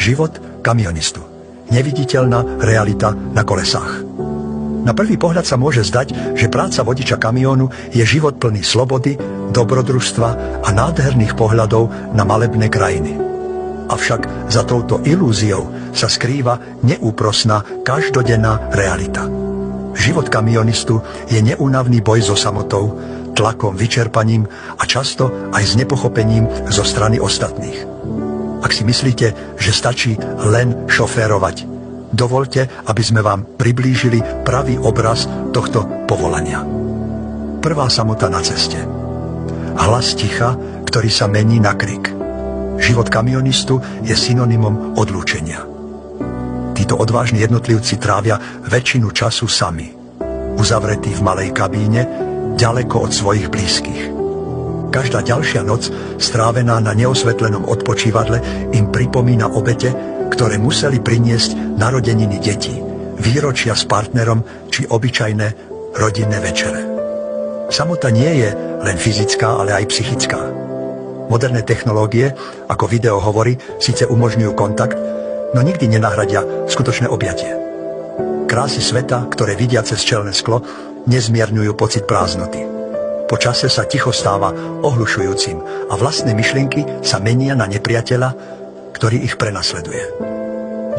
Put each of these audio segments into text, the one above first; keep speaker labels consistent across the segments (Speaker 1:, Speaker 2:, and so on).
Speaker 1: Život kamionistu. Neviditeľná realita na kolesách. Na prvý pohľad sa môže zdať, že práca vodiča kamiónu je život plný slobody, dobrodružstva a nádherných pohľadov na malebné krajiny. Avšak za touto ilúziou sa skrýva neúprosná, každodenná realita. Život kamionistu je neúnavný boj so samotou, tlakom, vyčerpaním a často aj s nepochopením zo strany ostatných. Ak si myslíte, že stačí len šoférovať, dovoľte, aby sme vám priblížili pravý obraz tohto povolania. Prvá samota na ceste. Hlas ticha, ktorý sa mení na krik. Život kamionistu je synonymom odlúčenia. Títo odvážni jednotlivci trávia väčšinu času sami, uzavretí v malej kabíne, ďaleko od svojich blízkych. Každá ďalšia noc, strávená na neosvetlenom odpočívadle, im pripomína obete, ktoré museli priniesť narodeniny detí, výročia s partnerom či obyčajné rodinné večere. Samota nie je len fyzická, ale aj psychická. Moderné technológie, ako video hovorí, síce umožňujú kontakt, no nikdy nenahradia skutočné objatie. Krásy sveta, ktoré vidia cez čelné sklo, nezmierňujú pocit prázdnoty. Po čase sa ticho stáva ohlušujúcim a vlastné myšlienky sa menia na nepriateľa, ktorý ich prenasleduje.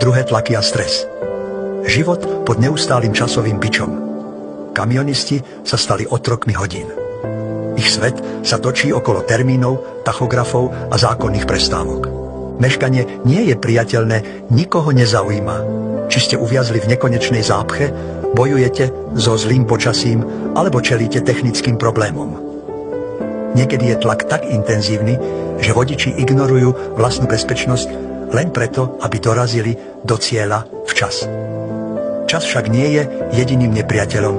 Speaker 1: Druhé tlaky a stres. Život pod neustálým časovým bičom. Kamionisti sa stali otrokmi hodín. Ich svet sa točí okolo termínov, tachografov a zákonných prestávok. Meškanie nie je priateľné, nikoho nezaujíma. Či ste uviazli v nekonečnej zápche, bojujete so zlým počasím alebo čelíte technickým problémom. Niekedy je tlak tak intenzívny, že vodiči ignorujú vlastnú bezpečnosť len preto, aby dorazili do cieľa včas. Čas však nie je jediným nepriateľom.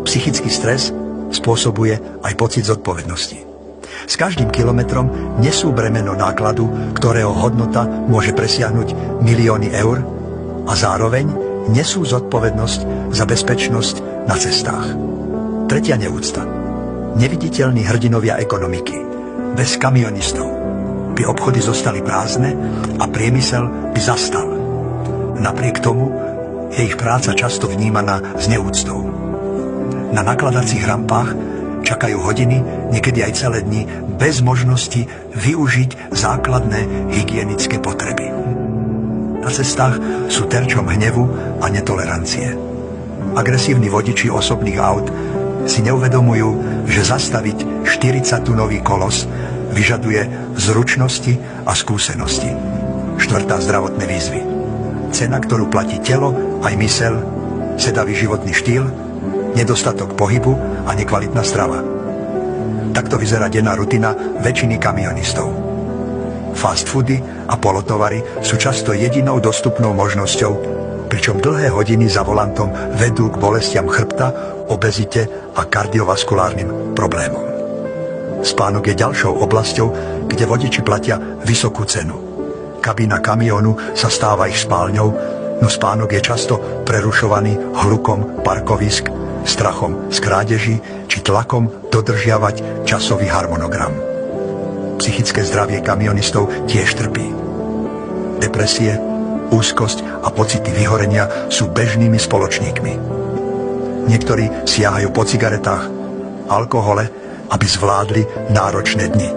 Speaker 1: Psychický stres spôsobuje aj pocit zodpovednosti. S každým kilometrom nesú bremeno nákladu, ktorého hodnota môže presiahnuť milióny eur, a zároveň nesú zodpovednosť za bezpečnosť na cestách. Tretia neúcta. Neviditeľní hrdinovia ekonomiky. Bez kamionistov by obchody zostali prázdne a priemysel by zastal. Napriek tomu je ich práca často vnímaná s neúctou. Na nakladacích rampách čakajú hodiny, niekedy aj celé dni, bez možnosti využiť základné hygienické potreby. Na cestách sú terčom hnevu a netolerancie. Agresívni vodiči osobných aut si neuvedomujú, že zastaviť 40-tunový kolos vyžaduje zručnosti a skúsenosti. Štvrtá, zdravotné výzvy. Cena, ktorú platí telo aj myseľ, sedavý životný štýl, nedostatok pohybu a nekvalitná strava. Takto vyzerá denná rutina väčšiny kamionistov. Fast foody a polotovary sú často jedinou dostupnou možnosťou, pričom dlhé hodiny za volantom vedú k bolestiam chrbta, obezite a kardiovaskulárnym problémom. Spánok je ďalšou oblasťou, kde vodiči platia vysokú cenu. Kabína kamiónu sa stáva ich spálňou, no spánok je často prerušovaný hlukom parkovisk, strachom z krádeží či tlakom dodržiavať časový harmonogram. Psychické zdravie kamionistov tiež trpí. Depresie, úzkosť a pocity vyhorenia sú bežnými spoločníkmi. Niektorí siahajú po cigaretách, alkohole, aby zvládli náročné dni.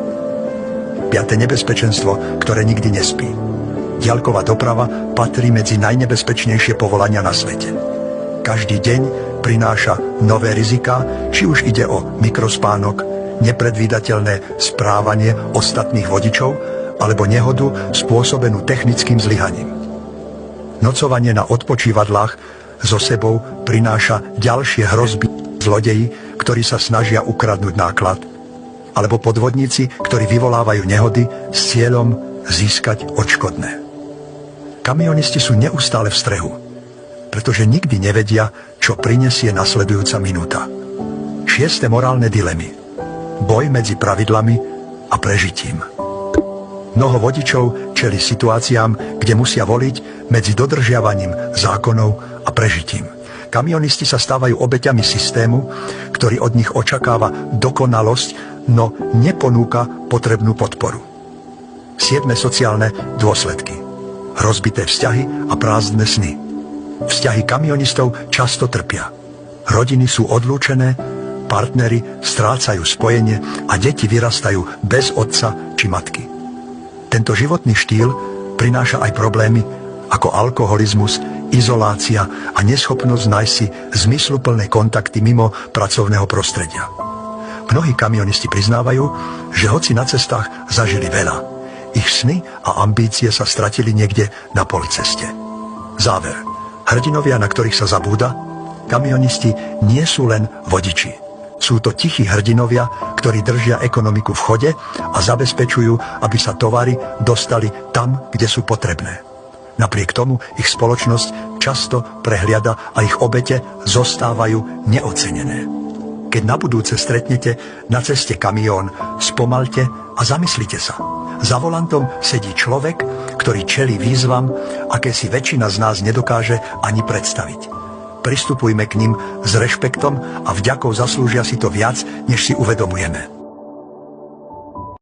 Speaker 1: Piaté nebezpečenstvo, ktoré nikdy nespí. Diaľková doprava patrí medzi najnebezpečnejšie povolania na svete. Každý deň prináša nové riziká, či už ide o mikrospánok, nepredvídateľné správanie ostatných vodičov alebo nehodu spôsobenú technickým zlyhaním. Nocovanie na odpočívadlách so sebou prináša ďalšie hrozby. Zlodeji, ktorí sa snažia ukradnúť náklad, alebo podvodníci, ktorí vyvolávajú nehody s cieľom získať odškodné. Kamionisti sú neustále v strehu, pretože nikdy nevedia, čo prinesie nasledujúca minúta. Šieste morálne dilemy. Boj medzi pravidlami a prežitím. Mnoho vodičov čelí situáciám, kde musia voliť medzi dodržiavaním zákonov a prežitím. Kamionisti sa stávajú obeťami systému, ktorý od nich očakáva dokonalosť, no neponúka potrebnú podporu. 7. sociálne dôsledky. rozbité vzťahy a prázdne sny. Vzťahy kamionistov často trpia. Rodiny sú odlúčené, partneri strácajú spojenie a deti vyrastajú bez otca či matky. Tento životný štýl prináša aj problémy ako alkoholizmus, izolácia a neschopnosť nájsť si zmysluplné kontakty mimo pracovného prostredia. Mnohí kamionisti priznávajú, že hoci na cestách zažili veľa, ich sny a ambície sa stratili niekde na policeste. Záver. Hrdinovia, na ktorých sa zabúda, kamionisti nie sú len vodiči. Sú to tichí hrdinovia, ktorí držia ekonomiku v chode a zabezpečujú, aby sa tovary dostali tam, kde sú potrebné. Napriek tomu ich spoločnosť často prehliada a ich obete zostávajú neocenené. Keď na budúce stretnete na ceste kamión, spomalte a zamyslite sa. Za volantom sedí človek, ktorý čelí výzvam, aké si väčšina z nás nedokáže ani predstaviť. Pristupujme k ním s rešpektom a vďakou zaslúžia si to viac, než si uvedomujeme.